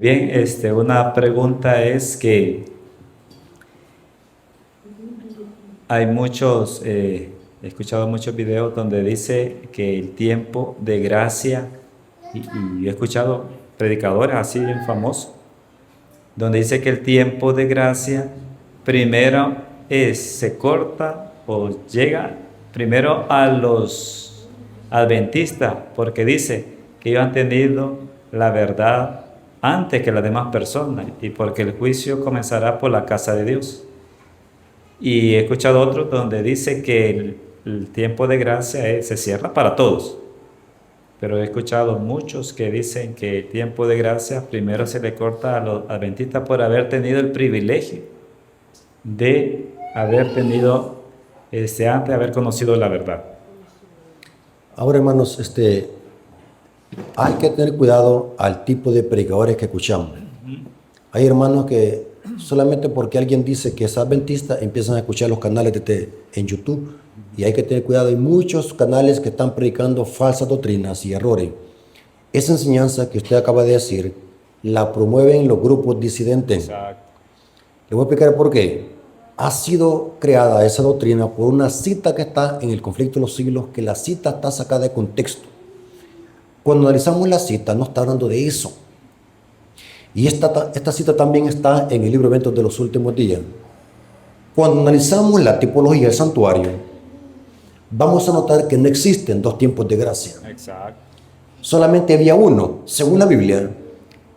Bien, una pregunta es que hay muchos, he escuchado muchos videos donde dice que el tiempo de gracia, y he escuchado predicadores así bien famosos, donde dice que el tiempo de gracia primero se corta o llega primero a los adventistas, porque dice que ellos han tenido la verdad antes que las demás personas y porque el juicio comenzará por la casa de Dios. Y he escuchado otros donde dice que el tiempo de gracia se cierra para todos. Pero he escuchado muchos que dicen que el tiempo de gracia primero se le corta a los adventistas por haber tenido el privilegio de haber tenido, antes de haber conocido la verdad. Ahora, hermanos, hay que tener cuidado al tipo de predicadores que escuchamos. Hay hermanos que solamente porque alguien dice que es adventista empiezan a escuchar los canales en YouTube, y hay que tener cuidado. Hay muchos canales que están predicando falsas doctrinas y errores. Esa enseñanza que usted acaba de decir la promueven los grupos disidentes. Exacto. Le voy a explicar por qué. Ha sido creada esa doctrina por una cita que está en el Conflicto de los Siglos, que la cita está sacada de contexto. Cuando analizamos la cita, no está hablando de eso. Y esta cita también está en el libro Eventos de los Últimos Días. Cuando analizamos la tipología del santuario, vamos a notar que no existen dos tiempos de gracia. Exacto. Solamente había uno. Según la Biblia,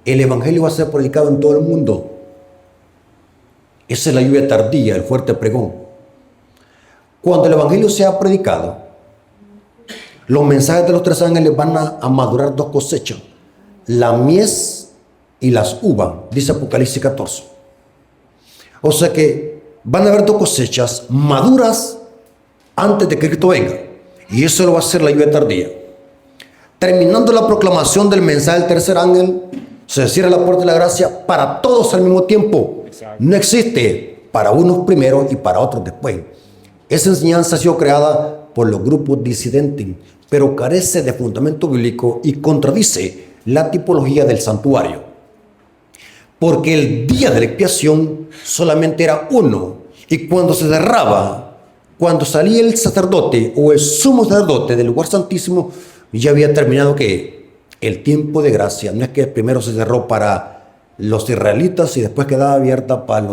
el Evangelio va a ser predicado en todo el mundo. Esa es la lluvia tardía, el fuerte pregón. Cuando el Evangelio sea predicado, los mensajes de los tres ángeles van a madurar dos cosechas: la mies y las uvas, dice Apocalipsis 14. O sea que van a haber dos cosechas maduras antes de que Cristo venga. Y eso lo va a hacer la lluvia tardía. Terminando la proclamación del mensaje del tercer ángel, se cierra la puerta de la gracia para todos al mismo tiempo. Exacto. No existe para unos primero y para otros después. Esa enseñanza ha sido creada por los grupos disidentes, pero carece de fundamento bíblico y contradice la tipología del santuario. Porque el día de la expiación solamente era uno, y cuando se cerraba, cuando salía el sacerdote o el sumo sacerdote del lugar santísimo, ya había terminado el tiempo de gracia. No es que primero se cerró para los israelitas y después quedaba abierta para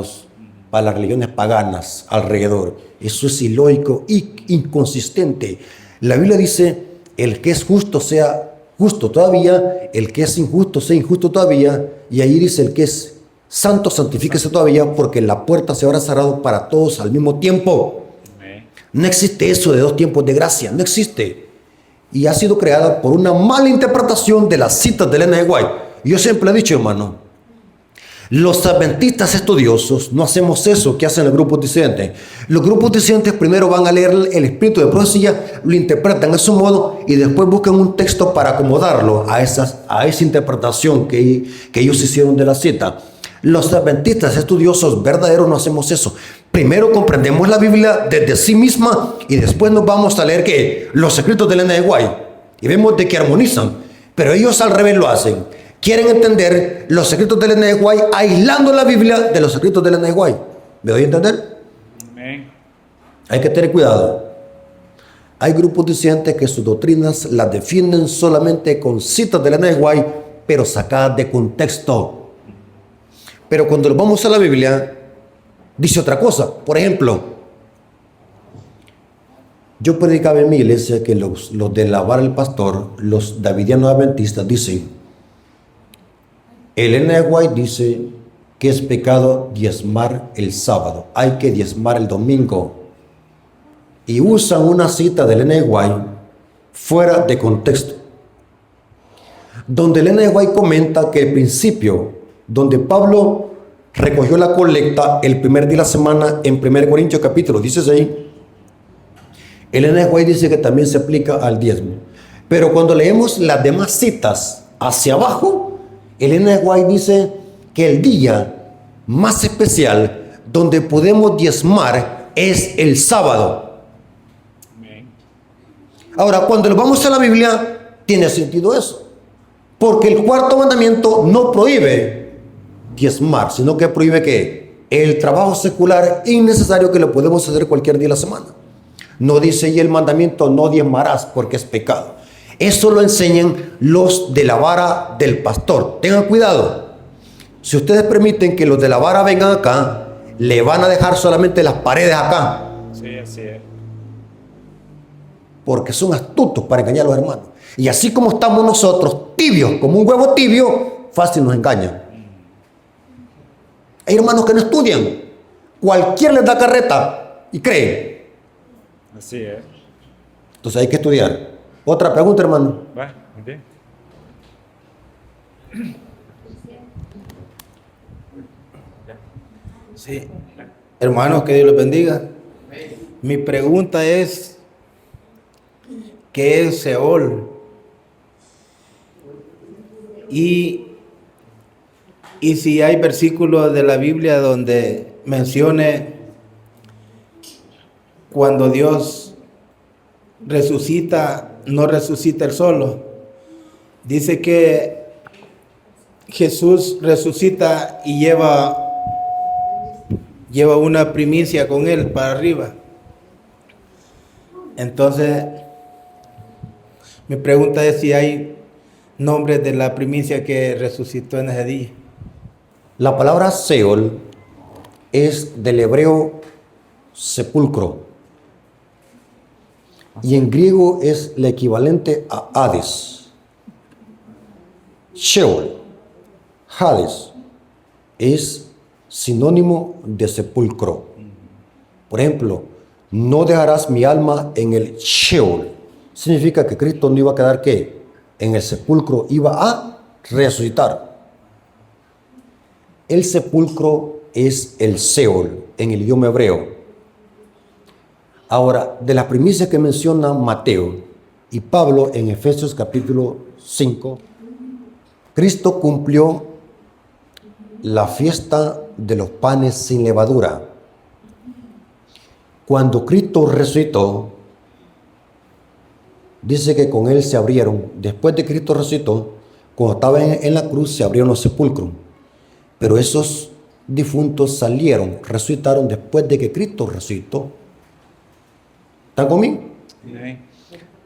las religiones paganas alrededor. Eso es ilógico y inconsistente. La Biblia dice: el que es justo sea justo todavía, el que es injusto sea injusto todavía, y ahí dice: el que es santo santifíquese todavía, porque la puerta se habrá cerrado para todos al mismo tiempo. No existe eso de dos tiempos de gracia, no existe. Y ha sido creada por una mala interpretación de las citas de Elena de White. Yo siempre he dicho, hermano, los adventistas estudiosos no hacemos eso que hacen los grupos disidentes. Los grupos disidentes primero van a leer el espíritu de profecía, lo interpretan a su modo y después buscan un texto para acomodarlo a esa interpretación que ellos hicieron de la cita. Los adventistas estudiosos verdaderos no hacemos eso. Primero comprendemos la Biblia desde sí misma y después nos vamos a leer los escritos de Elena de White y vemos de que armonizan, pero ellos al revés lo hacen. Quieren entender los escritos de Elena de White aislando la Biblia de los escritos de Elena de White. ¿Me doy a entender? Amén. Hay que tener cuidado. Hay grupos disidentes que sus doctrinas las defienden solamente con citas de Elena de White, pero sacadas de contexto. Pero cuando nos vamos a la Biblia, dice otra cosa. Por ejemplo, yo predicaba en mi iglesia que los de la vara del pastor, los davidianos adventistas, dicen: Elena de White dice que es pecado diezmar el sábado, hay que diezmar el domingo. Y usan una cita de Elena de White fuera de contexto, donde Elena de White comenta que el principio donde Pablo recogió la colecta el primer día de la semana en 1 Corintios capítulo 16, Elena de White dice que también se aplica al diezmo. Pero cuando leemos las demás citas hacia abajo, Elena de White dice que el día más especial donde podemos diezmar es el sábado. Ahora, cuando nos vamos a la Biblia, tiene sentido eso. Porque el cuarto mandamiento no prohíbe diezmar, sino que prohíbe que el trabajo secular innecesario que lo podemos hacer cualquier día de la semana. No dice y el mandamiento no diezmarás porque es pecado. Eso lo enseñan los de la vara del pastor. Tengan cuidado. Si ustedes permiten que los de la vara vengan acá, le van a dejar solamente las paredes acá. Sí, así es. Porque son astutos para engañar a los hermanos. Y así como estamos nosotros, tibios, como un huevo tibio, fácil nos engañan. Hay hermanos que no estudian. Cualquiera les da carreta y creen. Así es. Entonces hay que estudiar. Otra pregunta, hermano. Va, muy bien. Sí. Hermanos, que Dios los bendiga. Mi pregunta es, ¿qué es Seol? Y si hay versículos de la Biblia donde mencione cuando Dios resucita, no resucita él solo. Dice que Jesús resucita y lleva una primicia con él para arriba. Entonces, mi pregunta es si hay nombres de la primicia que resucitó en ese día. La palabra Seol es del hebreo sepulcro. Y en griego es el equivalente a Hades. Sheol, Hades, es sinónimo de sepulcro. Por ejemplo, no dejarás mi alma en el Sheol. Significa que Cristo no iba a quedar ¿qué? En el sepulcro, iba a resucitar. El sepulcro es el Seol en el idioma hebreo. Ahora, de las primicias que menciona Mateo y Pablo en Efesios capítulo 5, Cristo cumplió la fiesta de los panes sin levadura. Cuando Cristo resucitó, dice que con él se abrieron, después de Cristo resucitó, cuando estaba en la cruz se abrieron los sepulcros. Pero esos difuntos salieron, resucitaron después de que Cristo resucitó. ¿Están conmigo? Sí.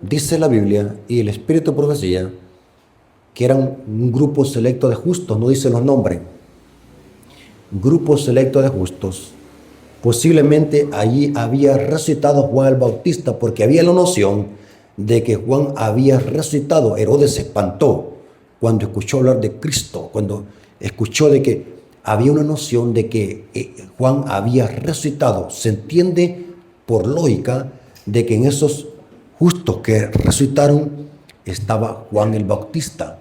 Dice la Biblia y el Espíritu de Profecía que eran un grupo selecto de justos, no dice los nombres. Grupo selecto de justos. Posiblemente allí había resucitado Juan el Bautista porque había la noción de que Juan había resucitado. Herodes se espantó cuando escuchó hablar de Cristo, cuando escuchó de que había una noción de que Juan había resucitado. Se entiende por lógica de que en esos justos que resucitaron estaba Juan el Bautista.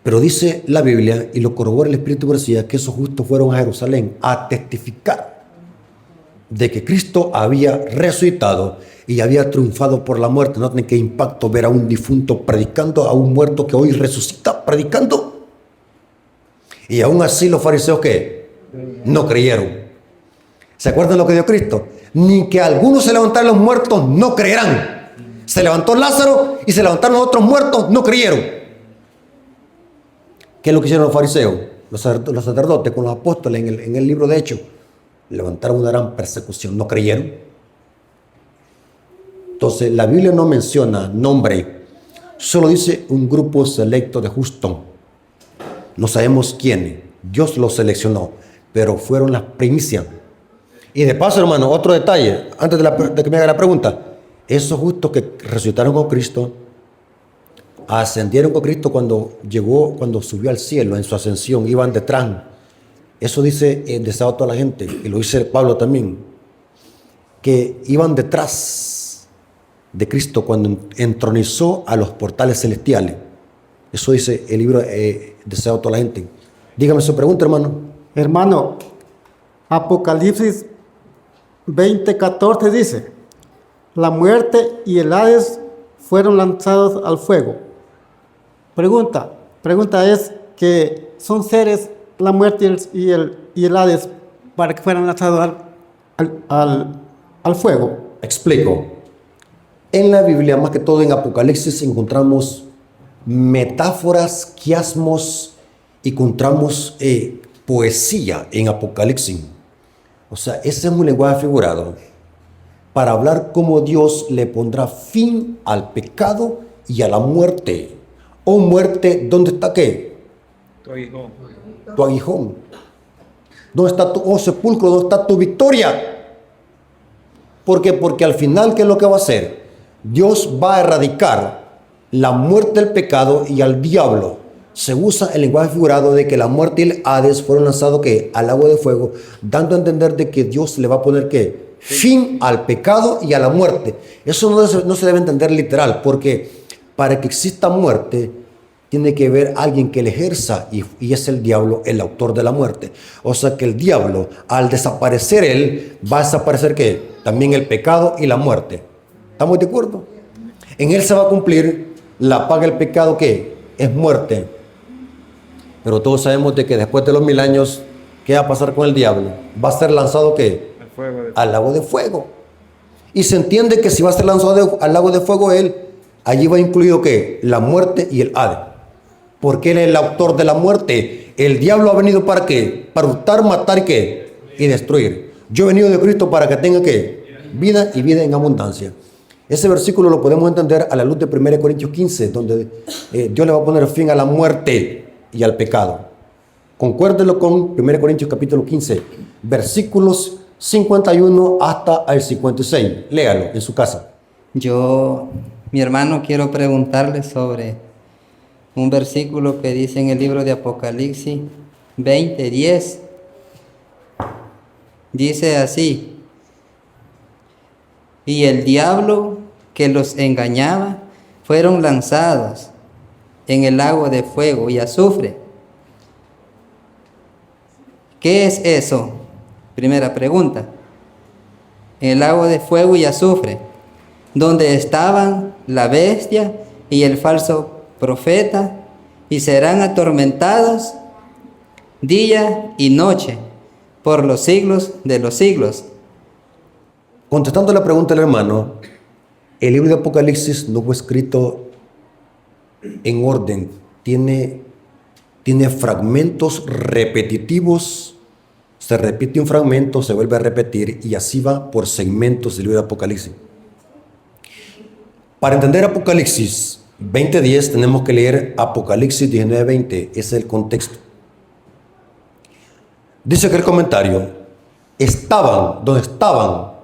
Pero dice la Biblia, y lo corrobora el Espíritu de Profecía, que esos justos fueron a Jerusalén a testificar de que Cristo había resucitado y había triunfado por la muerte. ¿No tiene qué impacto ver a un difunto predicando, a un muerto que hoy resucita predicando? Y aún así los fariseos ¿qué? No creyeron. ¿Se acuerdan lo que dio Cristo? Ni que algunos se levantaran los muertos no creerán. Se levantó Lázaro y se levantaron los otros muertos, no creyeron. ¿Qué es lo que hicieron los fariseos? Los sacerdotes con los apóstoles en el libro de Hechos. Levantaron una gran persecución, no creyeron. Entonces la Biblia no menciona nombre, solo dice un grupo selecto de justos. No sabemos quiénes, Dios los seleccionó, pero fueron las primicias. Y de paso, hermano, otro detalle, antes de que me haga la pregunta. Esos justos que resucitaron con Cristo, ascendieron con Cristo cuando subió al cielo en su ascensión, iban detrás. Eso dice deseado a toda la gente, y lo dice Pablo también, que iban detrás de Cristo cuando entronizó a los portales celestiales. Eso dice el libro deseado a toda la gente. Dígame su pregunta, hermano. Hermano, Apocalipsis 20:14 dice: la muerte y el Hades fueron lanzados al fuego. Pregunta es que son seres, la muerte y el Hades, para que fueran lanzados al fuego. Explico. En la Biblia, más que todo en Apocalipsis, encontramos metáforas, quiasmos encontramos poesía en Apocalipsis. O sea, ese es un lenguaje figurado para hablar cómo Dios le pondrá fin al pecado y a la muerte. Oh muerte, ¿dónde está qué? Tu aguijón. Tu aguijón. ¿Dónde está tu, oh sepulcro, dónde está tu victoria? ¿Por qué? Porque al final, ¿qué es lo que va a hacer? Dios va a erradicar la muerte del pecado y al diablo. Se usa el lenguaje figurado de que la muerte y el Hades fueron lanzados ¿qué? Al lago de fuego, dando a entender de que Dios le va a poner ¿qué? Fin al pecado y a la muerte. Eso no se debe entender literal, porque para que exista muerte, tiene que haber alguien que le ejerza y es el diablo el autor de la muerte. O sea que el diablo, al desaparecer él, va a desaparecer ¿qué? También el pecado y la muerte. ¿Estamos de acuerdo? En él se va a cumplir la paga del pecado que es muerte. Pero todos sabemos de que después de los 1000 años, ¿qué va a pasar con el diablo? Va a ser lanzado ¿qué? Al lago de fuego. Y se entiende que si va a ser lanzado al lago de fuego él, allí va incluido ¿qué? La muerte y el Hades. Porque él es el autor de la muerte. El diablo ha venido para ¿qué? Para hurtar, matar ¿qué? Y destruir. Yo he venido de Cristo para que tenga ¿qué? Vida y vida en abundancia. Ese versículo lo podemos entender a la luz de 1 Corintios 15, donde Dios le va a poner fin a la muerte y al pecado. Concuérdelo con 1 Corintios capítulo 15, versículos 51 hasta el 56. Léalo en su casa. Yo, mi hermano, quiero preguntarle sobre un versículo que dice en el libro de Apocalipsis 20:10. Dice así: y el diablo que los engañaba fueron lanzados en el lago de fuego y azufre. ¿Qué es eso? Primera pregunta. El lago de fuego y azufre, donde estaban la bestia y el falso profeta, y serán atormentados día y noche por los siglos de los siglos. Contestando la pregunta del hermano, el libro de Apocalipsis no fue escrito en orden. Tiene fragmentos repetitivos. Se repite un fragmento, se vuelve a repetir y así va por segmentos del libro de Apocalipsis. Para entender Apocalipsis 20:10 tenemos que leer Apocalipsis 19:20. Ese es el contexto. Dice que el comentario, estaban, donde estaban.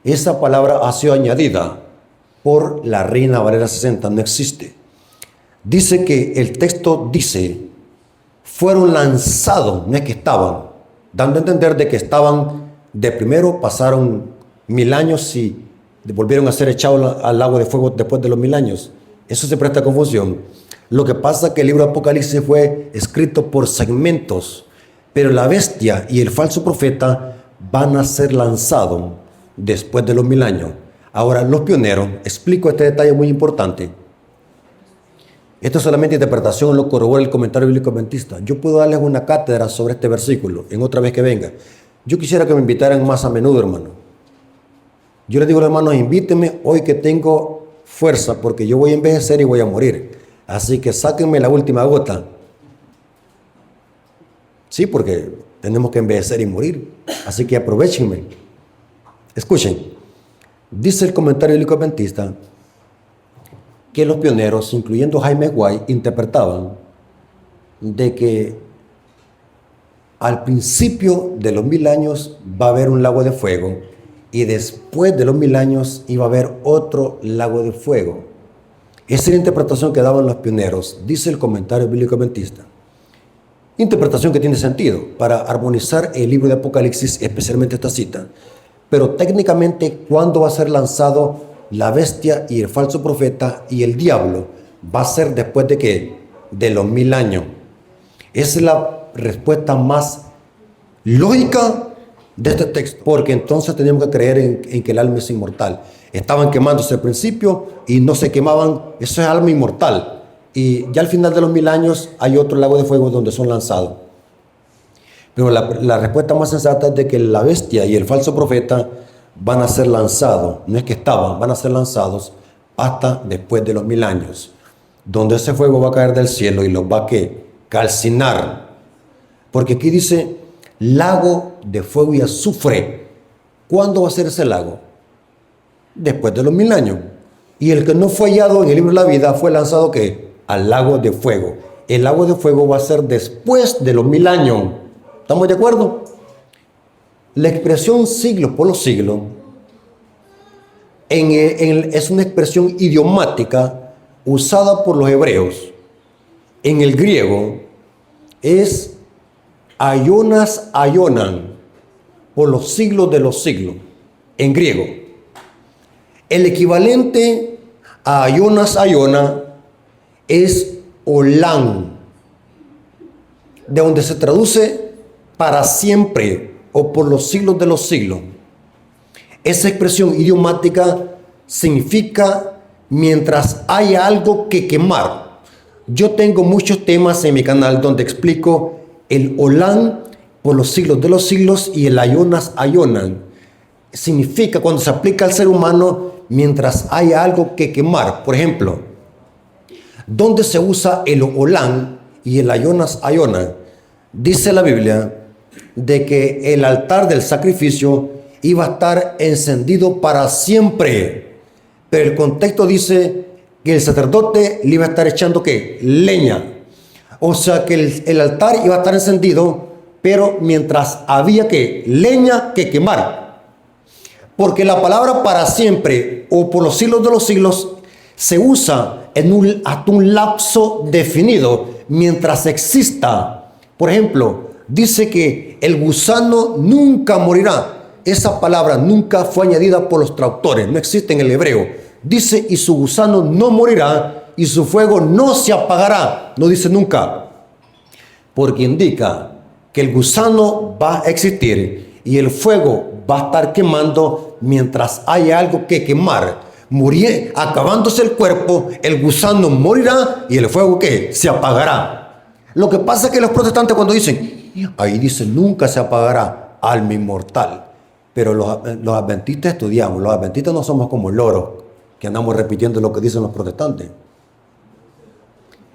Esa palabra ha sido añadida por la Reina Valera 60, no existe. Dice que el texto dice, fueron lanzados, no es que estaban, dando a entender de que estaban, de primero pasaron 1000 años y volvieron a ser echados al lago de fuego después de los 1000 años. Eso se presta confusión. Lo que pasa es que el libro de Apocalipsis fue escrito por segmentos, pero la bestia y el falso profeta van a ser lanzados después de los 1000 años. Ahora, los pioneros, explico este detalle muy importante. Esto es solamente interpretación, lo corrobora el comentario bíblico adventista. Yo puedo darles una cátedra sobre este versículo en otra vez que venga. Yo quisiera que me invitaran más a menudo, hermano. Yo les digo, hermanos, invítenme hoy que tengo fuerza, porque yo voy a envejecer y voy a morir. Así que sáquenme la última gota. Sí, porque tenemos que envejecer y morir. Así que aprovechenme. Escuchen. Dice el comentario bíblico adventista que los pioneros, incluyendo Jaime White, interpretaban de que al principio de los 1000 años va a haber un lago de fuego y después de los 1000 años iba a haber otro lago de fuego. Esa es la interpretación que daban los pioneros, dice el comentario bíblico adventista. Interpretación que tiene sentido para armonizar el libro de Apocalipsis, especialmente esta cita. Pero técnicamente, ¿cuándo va a ser lanzado la bestia y el falso profeta y el diablo? Va a ser después de ¿qué? De los 1000 años. Esa es la respuesta más lógica de este texto, porque entonces tenemos que creer en que el alma es inmortal. Estaban quemándose al principio y no se quemaban, eso es alma inmortal. Y ya al final de los 1000 años hay otro lago de fuego donde son lanzados. Pero la respuesta más sensata es de que la bestia y el falso profeta van a ser lanzados, no es que estaban, van a ser lanzados hasta después de los 1000 años, donde ese fuego va a caer del cielo y los va a calcinar. Porque aquí dice lago de fuego y azufre. ¿Cuándo va a ser ese lago? Después de los 1000 años. Y el que no fue hallado en el libro de la vida fue lanzado ¿qué? Al lago de fuego. El lago de fuego va a ser después de los 1000 años. ¿Estamos de acuerdo? La expresión siglos por los siglos es una expresión idiomática usada por los hebreos. En el griego es aionas aionan, por los siglos de los siglos, en griego. El equivalente a aionas aiona es olán, de donde se traduce para siempre o por los siglos de los siglos. Esa expresión idiomática significa mientras haya algo que quemar. Yo tengo muchos temas en mi canal donde explico el olán por los siglos de los siglos y el aionas aionan. Significa cuando se aplica al ser humano mientras haya algo que quemar. Por ejemplo, ¿dónde se usa el olán y el aionas aionan? Dice la Biblia de que el altar del sacrificio iba a estar encendido para siempre. Pero el contexto dice que el sacerdote le iba a estar echando ¿qué? Leña. O sea que el altar iba a estar encendido, pero mientras había ¿qué? Leña que quemar. Porque la palabra para siempre o por los siglos de los siglos se usa en hasta un lapso definido mientras exista. Por ejemplo, dice que el gusano nunca morirá. Esa palabra nunca fue añadida por los traductores, no existe en el hebreo. Dice, y su gusano no morirá, y su fuego no se apagará. No dice nunca. Porque indica que el gusano va a existir y el fuego va a estar quemando mientras haya algo que quemar. Acabándose el cuerpo, el gusano morirá y el fuego ¿qué? Se apagará. Lo que pasa es que los protestantes cuando dicen, ahí dice nunca se apagará, alma inmortal. Pero los adventistas estudiamos, los adventistas no somos como loros que andamos repitiendo lo que dicen los protestantes.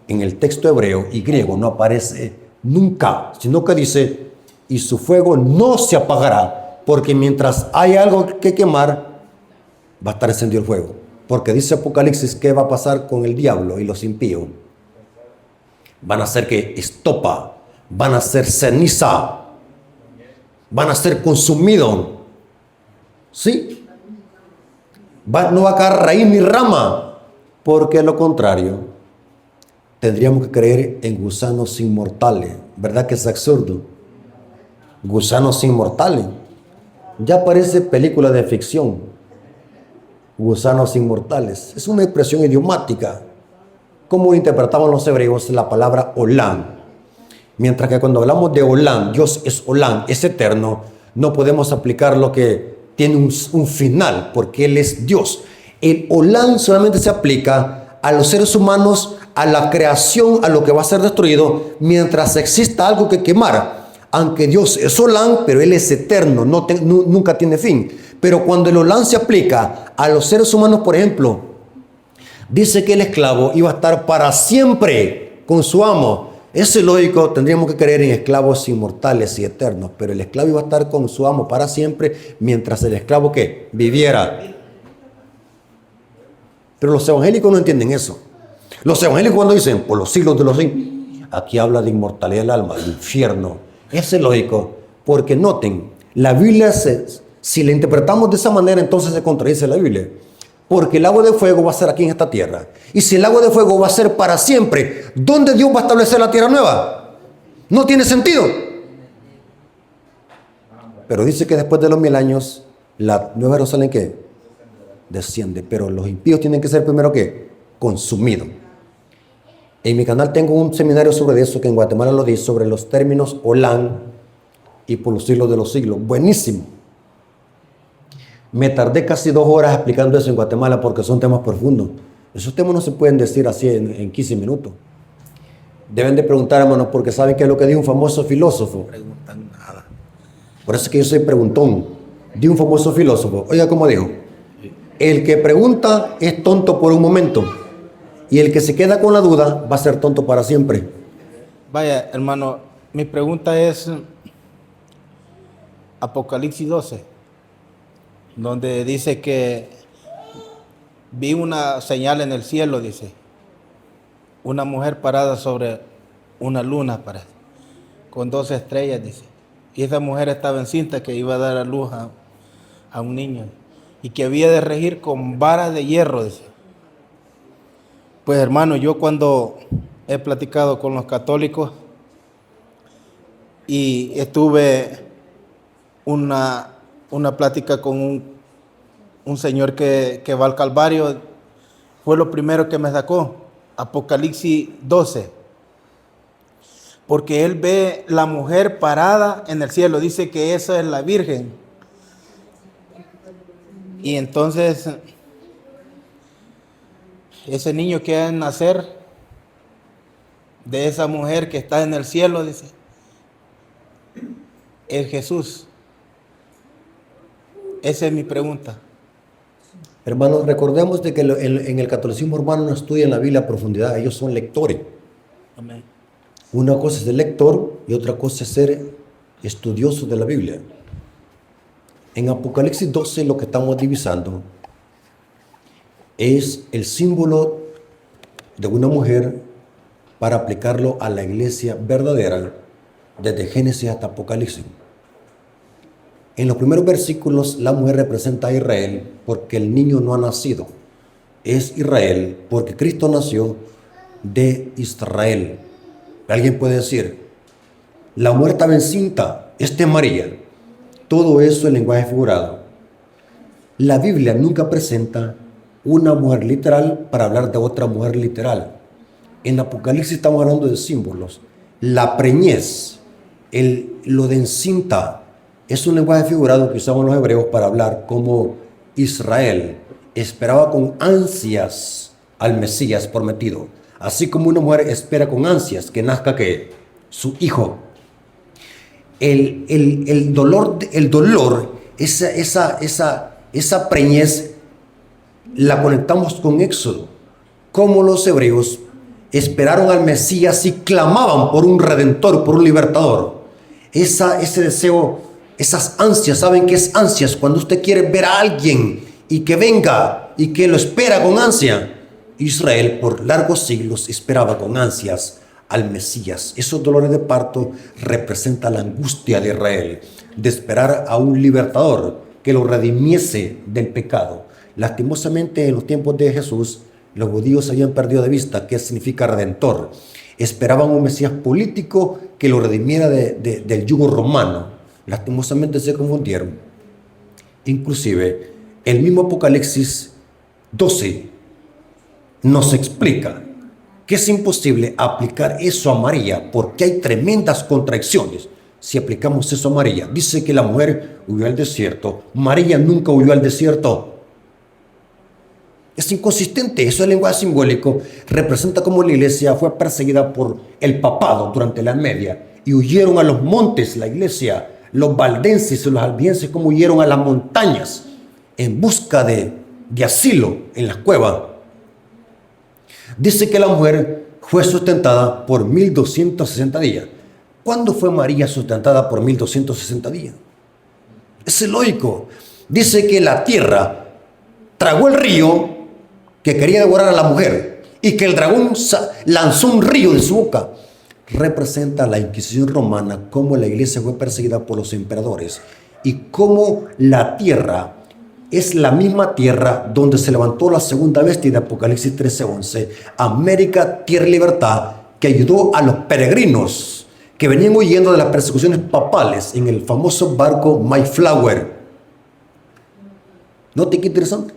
En el texto hebreo y griego no aparece nunca, sino que dice, y su fuego no se apagará, porque mientras hay algo que quemar, va a estar encendido el fuego. Porque dice Apocalipsis, ¿qué va a pasar con el diablo y los impíos? Van a ser que estopa, van a ser ceniza, van a ser consumidos. ¿Sí? No va a caer raíz ni rama, porque lo contrario, tendríamos que creer en gusanos inmortales. ¿Verdad que es absurdo? Gusanos inmortales. Ya parece película de ficción. Gusanos inmortales. Es una expresión idiomática. ¿Cómo interpretaban los hebreos la palabra olán? Mientras que cuando hablamos de olán, Dios es olán, es eterno, no podemos aplicar lo que tiene un final, porque Él es Dios. El olán solamente se aplica a los seres humanos, a la creación, a lo que va a ser destruido, mientras exista algo que quemar. Aunque Dios es olán, pero Él es eterno, nunca tiene fin. Pero cuando el olán se aplica a los seres humanos, por ejemplo, dice que el esclavo iba a estar para siempre con su amo. Eso es lógico, tendríamos que creer en esclavos inmortales y eternos, pero el esclavo iba a estar con su amo para siempre, mientras el esclavo ¿qué? Viviera. Pero los evangélicos no entienden eso. Los evangélicos cuando dicen, por los siglos de los siglos, aquí habla de inmortalidad del alma, del infierno. Eso es lógico, porque noten, la Biblia, si la interpretamos de esa manera, entonces se contradice la Biblia. Porque el agua de fuego va a ser aquí en esta tierra. Y si el agua de fuego va a ser para siempre, ¿dónde Dios va a establecer la tierra nueva? No tiene sentido. Pero dice que después de los 1000 años, la nueva Jerusalén ¿qué? Desciende. Pero los impíos tienen que ser primero ¿qué? Consumidos. En mi canal tengo un seminario sobre eso, que en Guatemala lo di, sobre los términos olán y por los siglos de los siglos. Buenísimo. Me tardé casi 2 horas explicando eso en Guatemala porque son temas profundos. Esos temas no se pueden decir así en 15 minutos. Deben de preguntar, hermanos, porque saben qué es lo que dijo un famoso filósofo. No preguntan nada. Por eso es que yo soy preguntón. Dijo un famoso filósofo. Oiga cómo dijo. El que pregunta es tonto por un momento. Y el que se queda con la duda va a ser tonto para siempre. Vaya, hermano, mi pregunta es Apocalipsis 12, donde dice que vi una señal en el cielo, dice, una mujer parada sobre una luna, parece, con 12 estrellas, dice. Y esa mujer estaba encinta, que iba a dar a luz a un niño, y que había de regir con vara de hierro, dice. Pues hermano, yo cuando he platicado con los católicos y estuve una plática con un señor que va al Calvario, fue lo primero que me sacó, Apocalipsis 12. Porque él ve la mujer parada en el cielo, dice que esa es la Virgen. Y entonces, ese niño que ha de nacer de esa mujer que está en el cielo, dice, es Jesús. Esa es mi pregunta. Hermanos, recordemos de que en el catolicismo romano no estudian la Biblia a profundidad, ellos son lectores. Amén. Una cosa es ser lector y otra cosa es ser estudioso de la Biblia. En Apocalipsis 12 lo que estamos divisando es el símbolo de una mujer para aplicarlo a la iglesia verdadera desde Génesis hasta Apocalipsis. En los primeros versículos la mujer representa a Israel porque el niño no ha nacido. Es Israel porque Cristo nació de Israel. Alguien puede decir, la mujer estaba encinta, esta es María. Todo eso es lenguaje figurado. La Biblia nunca presenta una mujer literal para hablar de otra mujer literal. En Apocalipsis estamos hablando de símbolos. La preñez, lo de encinta, es un lenguaje figurado que usaban los hebreos para hablar como Israel esperaba con ansias al Mesías prometido. Así como una mujer espera con ansias que nazca ¿qué? Su hijo. El dolor, esa preñez la conectamos con Éxodo. Como los hebreos esperaron al Mesías y clamaban por un redentor, por un libertador. Ese deseo, esas ansias, ¿saben qué es ansias? Cuando usted quiere ver a alguien y que venga y que lo espera con ansia. Israel por largos siglos esperaba con ansias al Mesías. Esos dolores de parto representan la angustia de Israel, de esperar a un libertador que lo redimiese del pecado. Lastimosamente, en los tiempos de Jesús, los judíos habían perdido de vista qué significa redentor. Esperaban un Mesías político que lo redimiera del yugo romano. Lastimosamente se confundieron. Inclusive, el mismo Apocalipsis 12 nos explica que es imposible aplicar eso a María porque hay tremendas contradicciones. Si aplicamos eso a María, dice que la mujer huyó al desierto. María nunca huyó al desierto. Es inconsistente, eso es lenguaje simbólico. Representa cómo la iglesia fue perseguida por el papado durante la Edad Media y huyeron a los montes, la iglesia, los valdenses y los albienses, como huyeron a las montañas en busca de asilo en las cuevas. Dice que la mujer fue sustentada por 1260 días. ¿Cuándo fue María sustentada por 1260 días? Es lógico. Dice que la tierra tragó el río que quería devorar a la mujer y que el dragón lanzó un río de su boca. Representa la Inquisición romana, cómo la iglesia fue perseguida por los emperadores y cómo la tierra es la misma tierra donde se levantó la segunda bestia de Apocalipsis 13:11, América, tierra y libertad, que ayudó a los peregrinos que venían huyendo de las persecuciones papales en el famoso barco Mayflower. ¿Note qué interesante?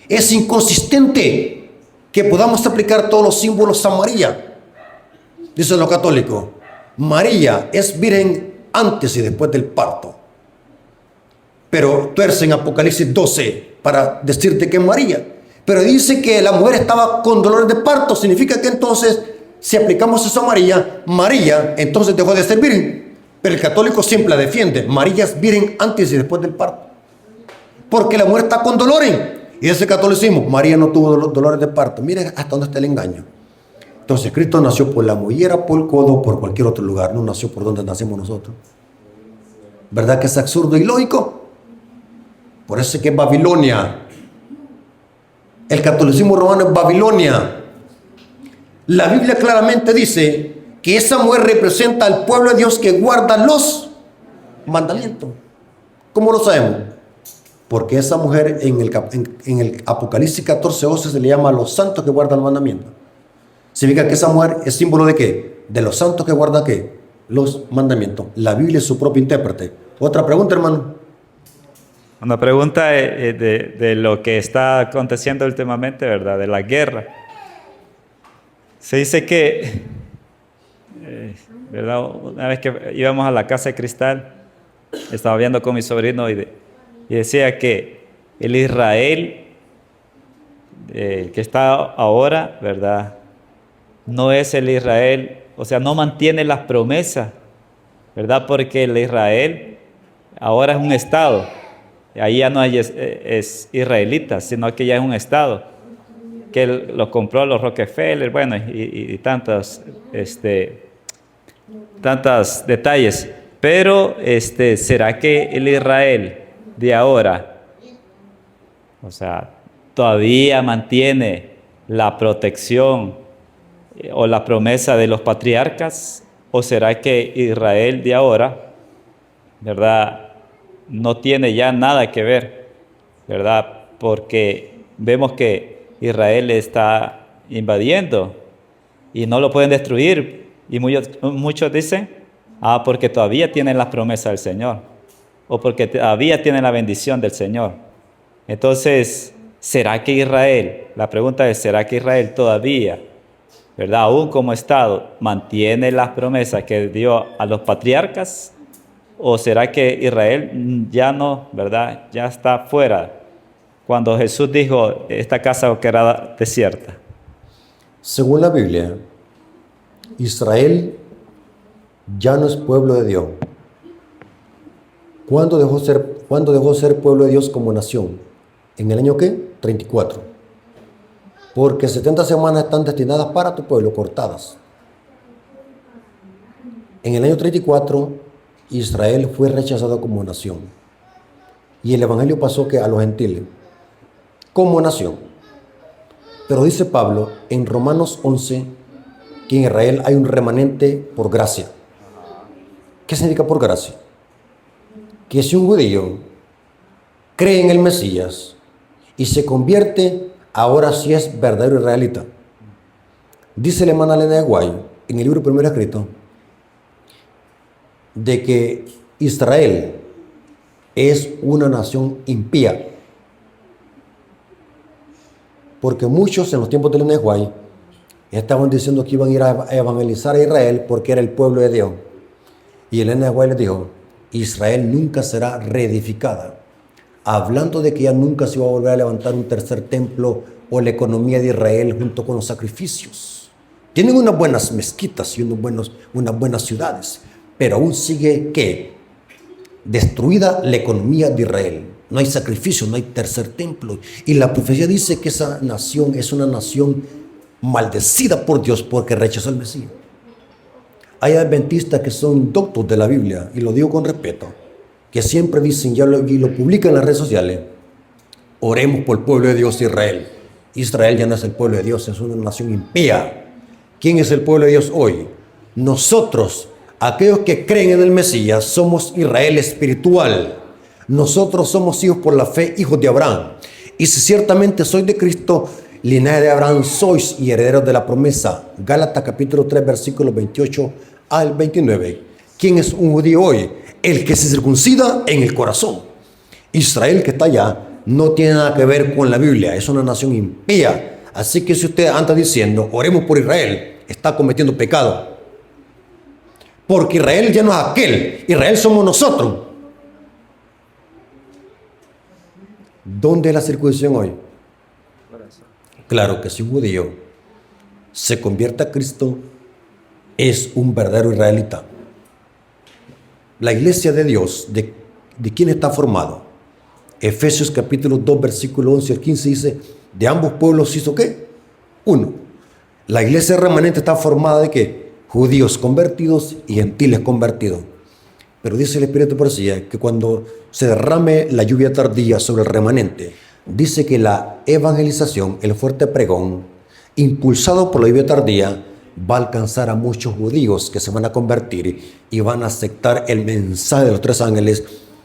Es inconsistente que podamos aplicar todos los símbolos a María. Dicen los católicos, María es virgen antes y después del parto. Pero tuercen Apocalipsis 12 para decirte que es María. Pero dice que la mujer estaba con dolores de parto. Significa que entonces, si aplicamos eso a María, María entonces dejó de ser virgen. Pero el católico siempre la defiende. María es virgen antes y después del parto. Porque la mujer está con dolores. Y ese catolicismo, María no tuvo dolores de parto. Mire hasta dónde está el engaño. Entonces, Cristo nació por la mollera, por el codo, o por cualquier otro lugar. No nació por donde nacemos nosotros. ¿Verdad que es absurdo y lógico? Por eso es que es Babilonia. El catolicismo romano es Babilonia. La Biblia claramente dice que esa mujer representa al pueblo de Dios que guarda los mandamientos. ¿Cómo lo sabemos? Porque esa mujer en el Apocalipsis 14:11 se le llama a los santos que guardan el mandamiento. Significa que esa mujer es símbolo de ¿qué? De los santos que guardan ¿qué? Los mandamientos. La Biblia es su propio intérprete. Otra pregunta, hermano. Una pregunta de lo que está aconteciendo últimamente, ¿verdad? De la guerra. Se dice que, ¿verdad? Una vez que íbamos a la Casa de Cristal, estaba viendo con mi sobrino y decía que el Israel que está ahora, ¿verdad? No es el Israel, o sea, no mantiene las promesas, ¿verdad? Porque el Israel ahora es un Estado. Ahí ya no es israelita, sino que ya es un Estado, que lo compró los Rockefeller, bueno, y tantos detalles. Pero, ¿será que el Israel de ahora, o sea, todavía mantiene la protección o la promesa de los patriarcas? ¿O será que Israel de ahora, ¿verdad?, no tiene ya nada que ver, ¿verdad? Porque vemos que Israel está invadiendo y no lo pueden destruir. Y muchos dicen, porque todavía tienen las promesas del Señor, o porque todavía tienen la bendición del Señor. Entonces, ¿será que Israel, la pregunta es, ¿será que Israel todavía, ¿verdad?, aún como Estado, mantiene las promesas que dio a los patriarcas? ¿O será que Israel ya no, ¿verdad?, ya está fuera? Cuando Jesús dijo, esta casa quedará desierta. Según la Biblia, Israel ya no es pueblo de Dios. ¿Cuándo dejó ser pueblo de Dios como nación? ¿En el año qué? 34. Porque 70 semanas están destinadas para tu pueblo, cortadas. En el año 34, Israel fue rechazado como nación. Y el evangelio pasó que a los gentiles, como nación. Pero dice Pablo en Romanos 11 que en Israel hay un remanente por gracia. ¿Qué significa por gracia? Que si un judío cree en el Mesías y se convierte, ahora sí es verdadero israelita. Dice la hermana Elena de Guay en el libro primero escrito de que Israel es una nación impía. Porque muchos en los tiempos de Elena de Guay estaban diciendo que iban a ir a evangelizar a Israel porque era el pueblo de Dios. Y Elena de Guay les dijo, Israel nunca será reedificada. Hablando de que ya nunca se va a volver a levantar un tercer templo o la economía de Israel junto con los sacrificios. Tienen unas buenas mezquitas y unas buenas ciudades, pero aún sigue, ¿qué? Destruida la economía de Israel. No hay sacrificio, no hay tercer templo. Y la profecía dice que esa nación es una nación maldecida por Dios porque rechazó al Mesías. Hay adventistas que son doctos de la Biblia, y lo digo con respeto, que siempre dicen, y lo publican en las redes sociales, oremos por el pueblo de Dios Israel. Israel ya no es el pueblo de Dios, es una nación impía. ¿Quién es el pueblo de Dios hoy? Nosotros, aquellos que creen en el Mesías, somos Israel espiritual. Nosotros somos hijos por la fe, hijos de Abraham. Y si ciertamente sois de Cristo, linaje de Abraham sois y herederos de la promesa. Gálatas capítulo 3, versículos 28 al 29. ¿Quién es un judío hoy? El que se circuncida en el corazón. Israel que está allá no tiene nada que ver con la Biblia, es una nación impía. Así que si usted anda diciendo, oremos por Israel, está cometiendo pecado. Porque Israel ya no es aquel, Israel somos nosotros. ¿Dónde es la circuncisión hoy? Claro que si un judío se convierte a Cristo, es un verdadero israelita. La iglesia de Dios, ¿de quién está formado? Efesios capítulo 2, versículo 11 al 15 dice, de ambos pueblos hizo ¿qué? Uno. La iglesia remanente está formada de ¿qué? Judíos convertidos y gentiles convertidos. Pero dice el Espíritu de Profecía que cuando se derrame la lluvia tardía sobre el remanente, dice que la evangelización, el fuerte pregón, impulsado por la lluvia tardía, va a alcanzar a muchos judíos que se van a convertir y van a aceptar el mensaje de los 3 ángeles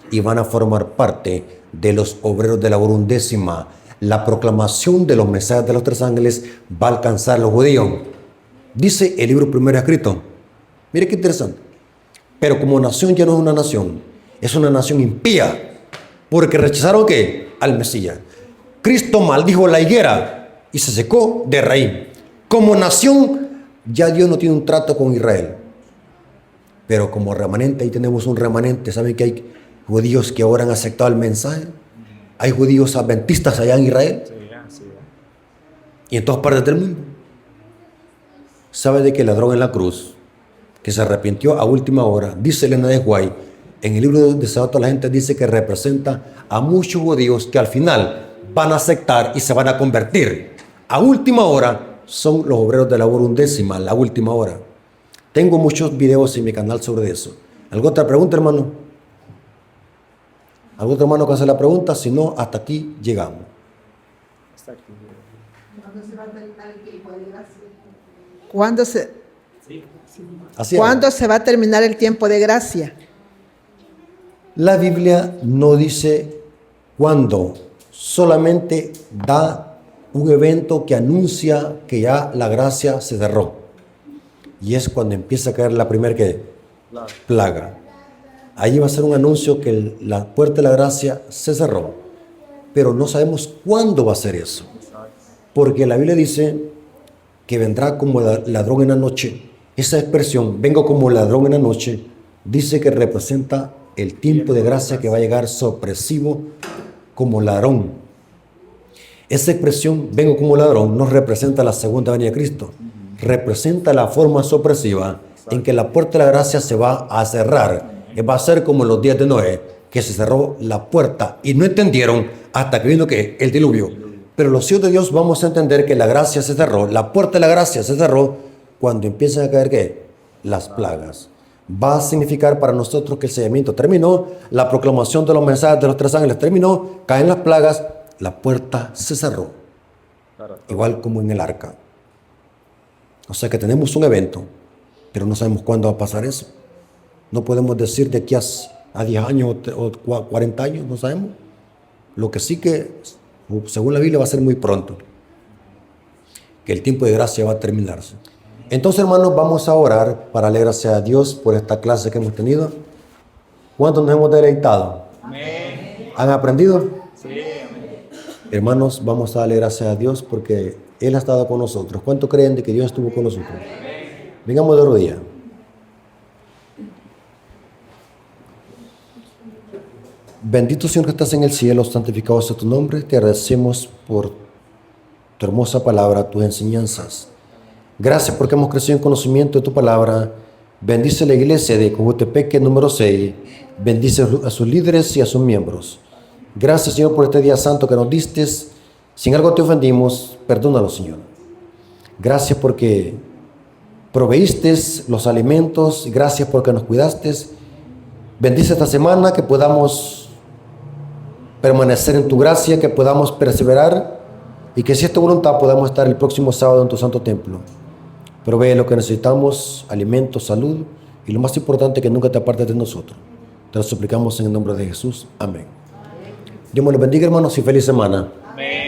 y van a formar parte de los obreros de la hora undécima. La proclamación de los mensajes de los 3 ángeles va a alcanzar a los judíos. Dice el libro primero escrito. Mire qué interesante. Pero como nación ya no es una nación impía, porque rechazaron ¿qué? Al Mesías. Cristo maldijo la higuera y se secó de raíz. Como nación, ya Dios no tiene un trato con Israel. Pero como remanente, ahí tenemos un remanente. ¿Saben que hay judíos que ahora han aceptado el mensaje? Hay judíos adventistas allá en Israel. Y en todas partes del mundo. ¿Sabe de que el ladrón en la cruz, que se arrepintió a última hora, dice Elena de White, en el libro de Sabato la gente dice que representa a muchos judíos que al final van a aceptar y se van a convertir? A última hora son los obreros de la hora undécima, la última hora. Tengo muchos videos en mi canal sobre eso. ¿Alguna otra pregunta, hermano? ¿Algún otro hermano que hace la pregunta? Si no, hasta aquí llegamos. ¿Cuándo se va a terminar el tiempo de gracia? La Biblia no dice cuándo, solamente da un evento que anuncia que ya la gracia se cerró. Y es cuando empieza a caer la primera plaga. Ahí va a ser un anuncio que la puerta de la gracia se cerró. Pero no sabemos cuándo va a ser eso. Porque la Biblia dice que vendrá como ladrón en la noche. Esa expresión, vengo como ladrón en la noche, dice que representa el tiempo de gracia que va a llegar sorpresivo como ladrón. Esa expresión, vengo como ladrón, no representa la segunda venida de Cristo. Representa la forma sorpresiva en que la puerta de la gracia se va a cerrar. Va a ser como en los días de Noé, que se cerró la puerta y no entendieron hasta que vino ¿qué? El diluvio. Pero los hijos de Dios vamos a entender que la gracia se cerró, la puerta de la gracia se cerró cuando empiezan a caer ¿qué? Las plagas. Va a significar para nosotros que el sellamiento terminó, la proclamación de los mensajes de los 3 ángeles terminó, caen las plagas, la puerta se cerró. Igual como en el arca. O sea que tenemos un evento, pero no sabemos cuándo va a pasar eso. No podemos decir de aquí a 10 años o 40 años, no sabemos. Lo que sí que, según la Biblia, va a ser muy pronto. Que el tiempo de gracia va a terminarse. Entonces, hermanos, vamos a orar para darle gracias a Dios por esta clase que hemos tenido. ¿Cuántos nos hemos deleitado? Amén. ¿Han aprendido? Sí. Amén. Hermanos, vamos a darle gracias a Dios porque Él ha estado con nosotros. ¿Cuántos creen de que Dios estuvo con nosotros? Amén. Vengamos de rodillas. Bendito Señor que estás en el cielo, santificado sea tu nombre. Te agradecemos por tu hermosa palabra, tus enseñanzas. Gracias porque hemos crecido en conocimiento de tu palabra. Bendice la iglesia de Cojutepeque número 6. Bendice a sus líderes y a sus miembros. Gracias, Señor, por este día santo que nos diste. Si en algo te ofendimos, perdónalo, Señor. Gracias porque proveíste los alimentos. Gracias porque nos cuidaste. Bendice esta semana que podamos permanecer en tu gracia, que podamos perseverar y que si es tu voluntad podamos estar el próximo sábado en tu santo templo. Provee lo que necesitamos, alimento, salud y lo más importante, que nunca te apartes de nosotros. Te lo suplicamos en el nombre de Jesús. Amén. Dios me los bendiga, hermanos, y feliz semana. Amén.